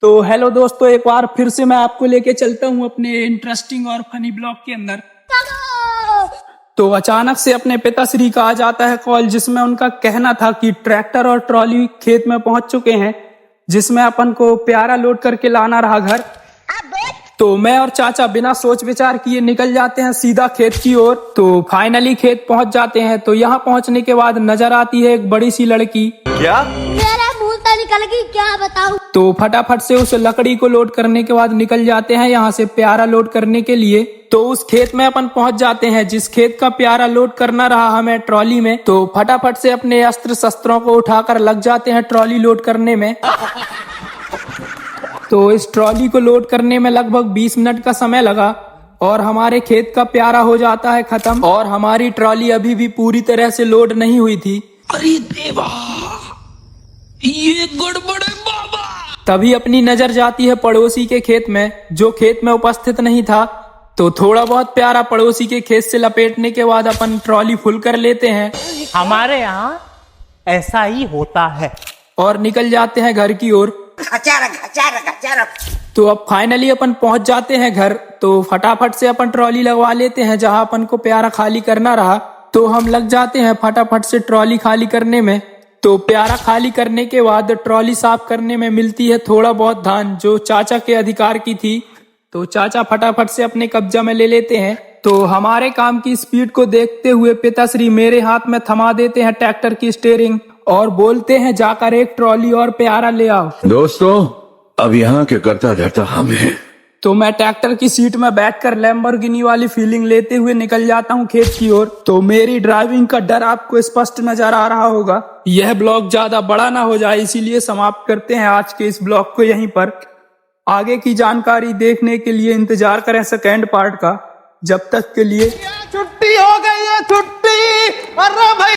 तो हेलो दोस्तों, एक बार फिर से मैं आपको लेके चलता हूँ अपने इंटरेस्टिंग और फनी ब्लॉग के अंदर। तो अचानक से अपने पिताश्री का आ जाता है कॉल, जिसमें उनका कहना था कि ट्रैक्टर और ट्रॉली खेत में पहुंच चुके हैं, जिसमें अपन को प्यारा लोड करके लाना रहा घर। तो मैं और चाचा बिना सोच विचार किए निकल जाते हैं सीधा खेत की ओर। तो फाइनली खेत पहुंच जाते हैं। तो यहाँ पहुंचने के बाद नजर आती है एक बड़ी सी लड़की। क्या मेरा मुंह तो निकल गई, क्या बताऊं। तो फटाफट से उस लकड़ी को लोड करने के बाद निकल जाते हैं यहाँ से प्यारा लोड करने के लिए। तो उस खेत में अपन पहुंच जाते हैं जिस खेत का प्यारा लोड करना रहा हमें ट्रॉली में। तो फटाफट से अपने अस्त्र शस्त्रों को उठाकर लग जाते हैं ट्रॉली लोड करने में। तो इस ट्रॉली को लोड करने में लगभग 20 मिनट का समय लगा और हमारे खेत का प्यारा हो जाता है खत्म। और हमारी ट्रॉली अभी भी पूरी तरह से लोड नहीं हुई थी। अरे देवा, ये गड़बड़ है बाबा। तभी अपनी नजर जाती है पड़ोसी के खेत में, जो खेत में उपस्थित नहीं था। तो थोड़ा बहुत प्यारा पड़ोसी के खेत से लपेटने के बाद अपन ट्रॉली फुल कर लेते हैं। हमारे यहाँ ऐसा ही होता है। और निकल जाते हैं घर की ओर। तो अब फाइनली अपन पहुंच जाते हैं घर। तो फटाफट से अपन ट्रॉली लगवा लेते हैं जहां अपन को प्यारा खाली करना रहा। तो हम लग जाते हैं फटाफट से ट्रॉली खाली करने में। तो प्यारा खाली करने के बाद ट्रॉली साफ करने में मिलती है थोड़ा बहुत धान, जो चाचा के अधिकार की थी। तो चाचा फटाफट से अपने कब्जा में ले लेते हैं। तो हमारे काम की स्पीड को देखते हुए पिताश्री मेरे हाथ में थमा देते हैं ट्रैक्टर की स्टीयरिंग और बोलते हैं, जाकर एक ट्रॉली और प्यारा ले आओ। दोस्तों, अब यहाँ के करता धरता हम हैं। तो मैं ट्रैक्टर की सीट में बैठकर लैम्बोर्गिनी वाली फीलिंग लेते हुए निकल जाता हूँ खेत की ओर। तो मेरी ड्राइविंग का डर आपको स्पष्ट नजर आ रहा होगा। यह ब्लॉग ज्यादा बड़ा ना हो जाए, इसीलिए समाप्त करते हैं आज के इस ब्लॉग को यहीं पर। आगे की जानकारी देखने के लिए इंतजार करें सेकेंड पार्ट का। जब तक के लिए छुट्टी हो गई है, छुट्टी। अरे भाई